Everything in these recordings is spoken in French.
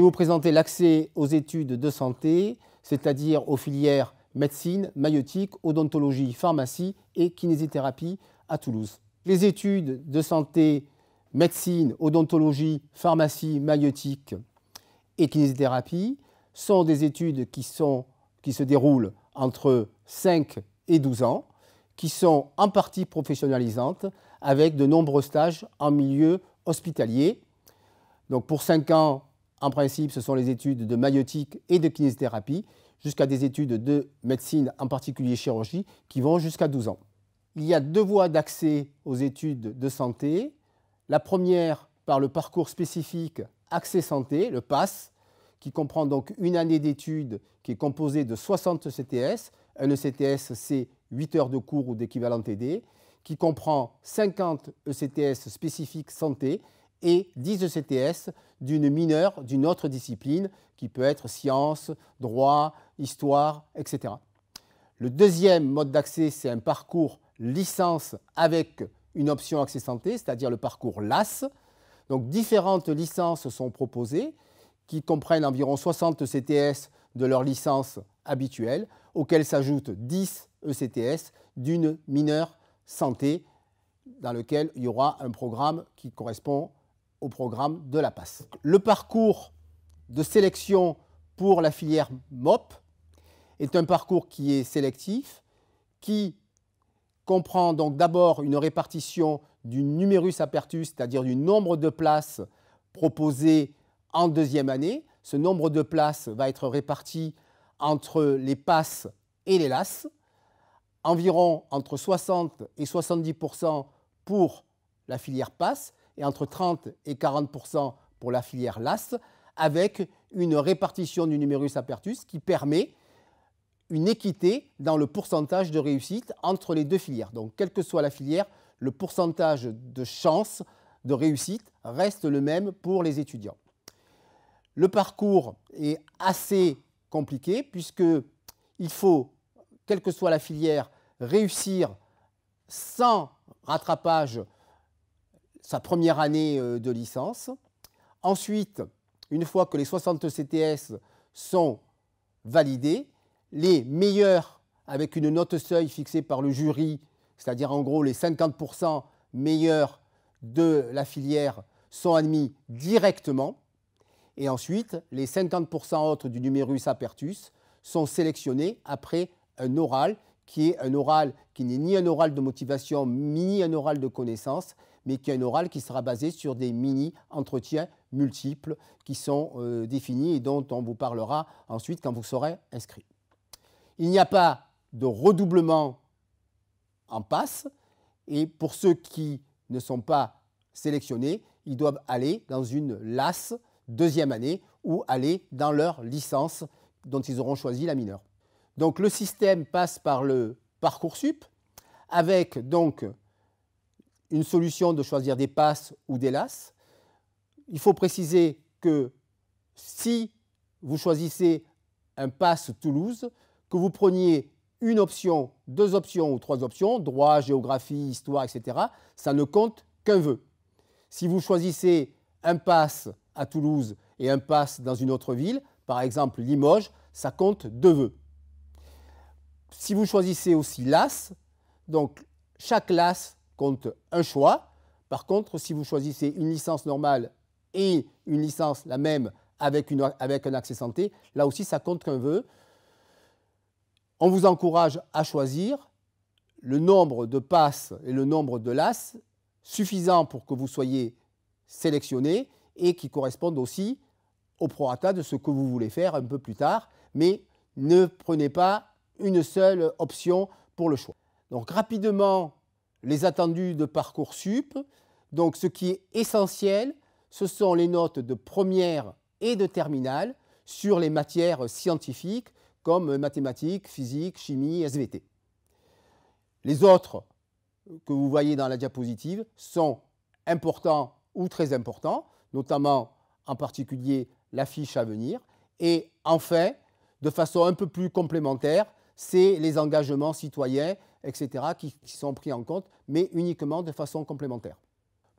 vous présenter l'accès aux études de santé, c'est-à-dire aux filières médecine, maïeutique, odontologie, pharmacie et kinésithérapie à Toulouse. Les études de santé, médecine, odontologie, pharmacie, maïeutique et kinésithérapie sont des études qui se déroulent entre 5 et 12 ans, qui sont en partie professionnalisantes avec de nombreux stages en milieu hospitalier. Donc pour 5 ans, en principe, ce sont les études de maïeutique et de kinésithérapie, jusqu'à des études de médecine, en particulier chirurgie, qui vont jusqu'à 12 ans. Il y a 2 voies d'accès aux études de santé. La première, par le parcours spécifique Accès Santé, le PASS, qui comprend donc une année d'études qui est composée de 60 CTS. Un ECTS, c'est 8 heures de cours ou d'équivalent TD, qui comprend 50 ECTS spécifiques santé et 10 ECTS d'une mineure d'une autre discipline, qui peut être sciences, droit, histoire, etc. Le deuxième mode d'accès, c'est un parcours licence avec une option accès santé, c'est-à-dire le parcours LAS. Donc différentes licences sont proposées, qui comprennent environ 60 CTS de leur licence habituelle, auxquelles s'ajoutent 10 ECTS d'une mineure santé, dans lequel il y aura un programme qui correspond au programme de la PASS. Le parcours de sélection pour la filière MOP est un parcours qui est sélectif, qui comprend donc d'abord une répartition du numerus apertus, c'est-à-dire du nombre de places proposées en deuxième année. Ce nombre de places va être réparti entre les PASS et les LAS, environ entre 60 et 70% pour la filière PASS et entre 30 et 40% pour la filière LAS, avec une répartition du numerus apertus qui permet une équité dans le pourcentage de réussite entre les deux filières. Donc, quelle que soit la filière, le pourcentage de chance de réussite reste le même pour les étudiants. Le parcours est assez compliqué puisqu'il faut, quelle que soit la filière, réussir sans rattrapage sa première année de licence. Ensuite, une fois que les 60 CTS sont validés, les meilleurs, avec une note seuil fixée par le jury, c'est-à-dire en gros les 50% meilleurs de la filière, sont admis directement. Et ensuite, les 50% autres du numerus apertus sont sélectionnés après un oral qui n'est ni un oral de motivation, ni un oral de connaissance, mais qui est un oral qui sera basé sur des mini-entretiens multiples qui sont définis et dont on vous parlera ensuite quand vous serez inscrit. Il n'y a pas de redoublement en PASS et pour ceux qui ne sont pas sélectionnés, ils doivent aller dans une LAS deuxième année ou aller dans leur licence dont ils auront choisi la mineure. Donc le système passe par le Parcoursup avec donc une solution de choisir des PASS ou des LAS. Il faut préciser que si vous choisissez un PASS Toulouse, que vous preniez une option, 2 options ou 3 options, droit, géographie, histoire, etc., ça ne compte qu'un vœu. Si vous choisissez un PASS à Toulouse et un PASS dans une autre ville, par exemple Limoges, ça compte 2 vœux. Si vous choisissez aussi LAS, donc chaque LAS compte un choix. Par contre, si vous choisissez une licence normale et une licence la même avec un accès santé, là aussi ça compte qu'un vœu. On vous encourage à choisir le nombre de PASS et le nombre de LAS suffisant pour que vous soyez sélectionné et qui correspondent aussi au prorata de ce que vous voulez faire un peu plus tard, mais ne prenez pas une seule option pour le choix. Donc rapidement, les attendus de Parcoursup. Donc ce qui est essentiel, ce sont les notes de première et de terminale sur les matières scientifiques comme mathématiques, physique, chimie, SVT. Les autres que vous voyez dans la diapositive sont importants ou très importants, notamment en particulier la fiche à venir. Et enfin, de façon un peu plus complémentaire, c'est les engagements citoyens, etc., qui sont pris en compte, mais uniquement de façon complémentaire.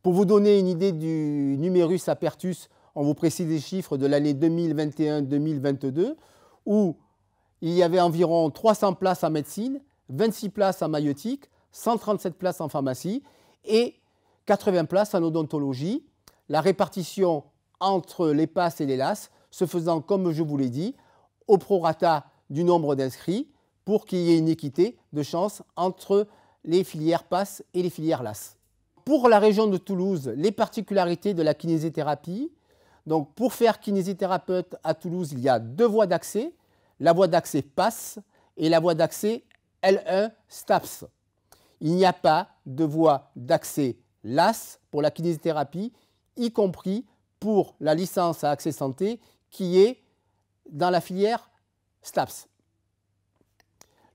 Pour vous donner une idée du numerus apertus, on vous précise les chiffres de l'année 2021-2022, où il y avait environ 300 places en médecine, 26 places en maïeutique, 137 places en pharmacie et 80 places en odontologie. La répartition entre les PASS et les LAS se faisant, comme je vous l'ai dit, au prorata du nombre d'inscrits pour qu'il y ait une équité de chance entre les filières PASS et les filières LAS. Pour la région de Toulouse, les particularités de la kinésithérapie. Donc, pour faire kinésithérapeute à Toulouse, il y a deux voies d'accès, la voie d'accès PASS et la voie d'accès L1 STAPS. Il n'y a pas de voie d'accès LAS pour la kinésithérapie, y compris pour la licence à accès santé qui est dans la filière STAPS.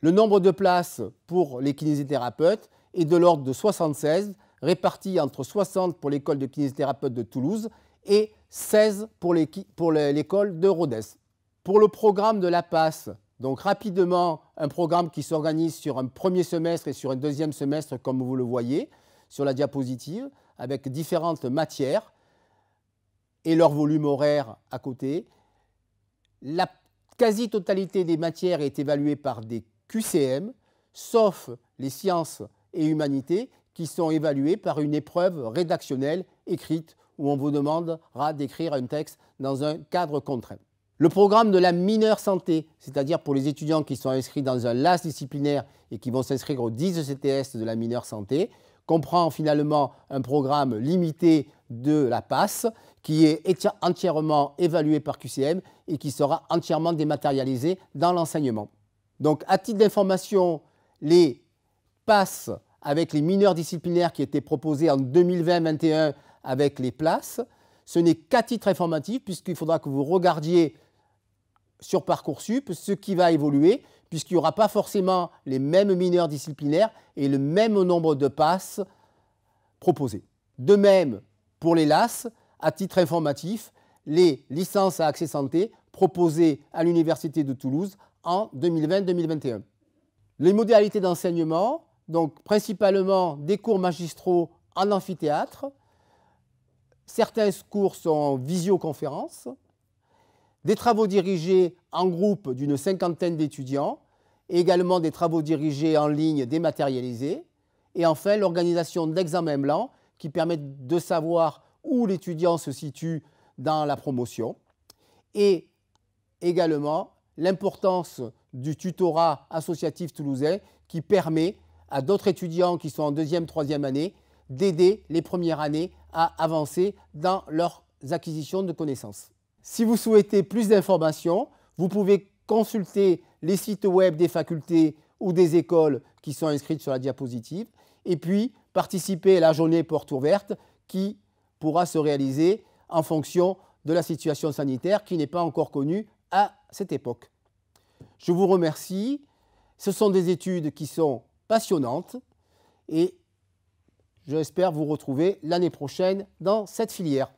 Le nombre de places pour les kinésithérapeutes est de l'ordre de 76, répartis entre 60 pour l'école de kinésithérapeute de Toulouse et 16 pour l'école de Rodez. Pour le programme de la PASS, donc rapidement, un programme qui s'organise sur un premier semestre et sur un deuxième semestre, comme vous le voyez sur la diapositive, avec différentes matières et leur volume horaire à côté. La quasi-totalité des matières est évaluée par des QCM, sauf les sciences et humanités, qui sont évaluées par une épreuve rédactionnelle écrite où on vous demandera d'écrire un texte dans un cadre contraint. Le programme de la mineure santé, c'est-à-dire pour les étudiants qui sont inscrits dans un LAS disciplinaire et qui vont s'inscrire au 10 ECTS de la mineure santé, comprend finalement un programme limité de la PASS qui est entièrement évalué par QCM et qui sera entièrement dématérialisé dans l'enseignement. Donc, à titre d'information, les PASS avec les mineurs disciplinaires qui étaient proposés en 2020-21 avec les places, ce n'est qu'à titre informatif puisqu'il faudra que vous regardiez sur Parcoursup ce qui va évoluer puisqu'il n'y aura pas forcément les mêmes mineurs disciplinaires et le même nombre de passes proposés. De même, pour les LAS, à titre informatif, les licences à accès santé proposées à l'Université de Toulouse en 2020-2021. Les modalités d'enseignement, donc principalement des cours magistraux en amphithéâtre, certains cours sont en visioconférence, des travaux dirigés en groupe d'une cinquantaine d'étudiants, et également des travaux dirigés en ligne dématérialisés, et enfin l'organisation d'examens blancs qui permettent de savoir où l'étudiant se situe dans la promotion, et également l'importance du tutorat associatif toulousain qui permet à d'autres étudiants qui sont en deuxième, troisième année d'aider les premières années à avancer dans leurs acquisitions de connaissances. Si vous souhaitez plus d'informations, vous pouvez consulter les sites web des facultés ou des écoles qui sont inscrites sur la diapositive et puis participer à la journée porte ouverte qui pourra se réaliser en fonction de la situation sanitaire qui n'est pas encore connue à cette époque. Je vous remercie. Ce sont des études qui sont passionnantes et j'espère vous retrouver l'année prochaine dans cette filière.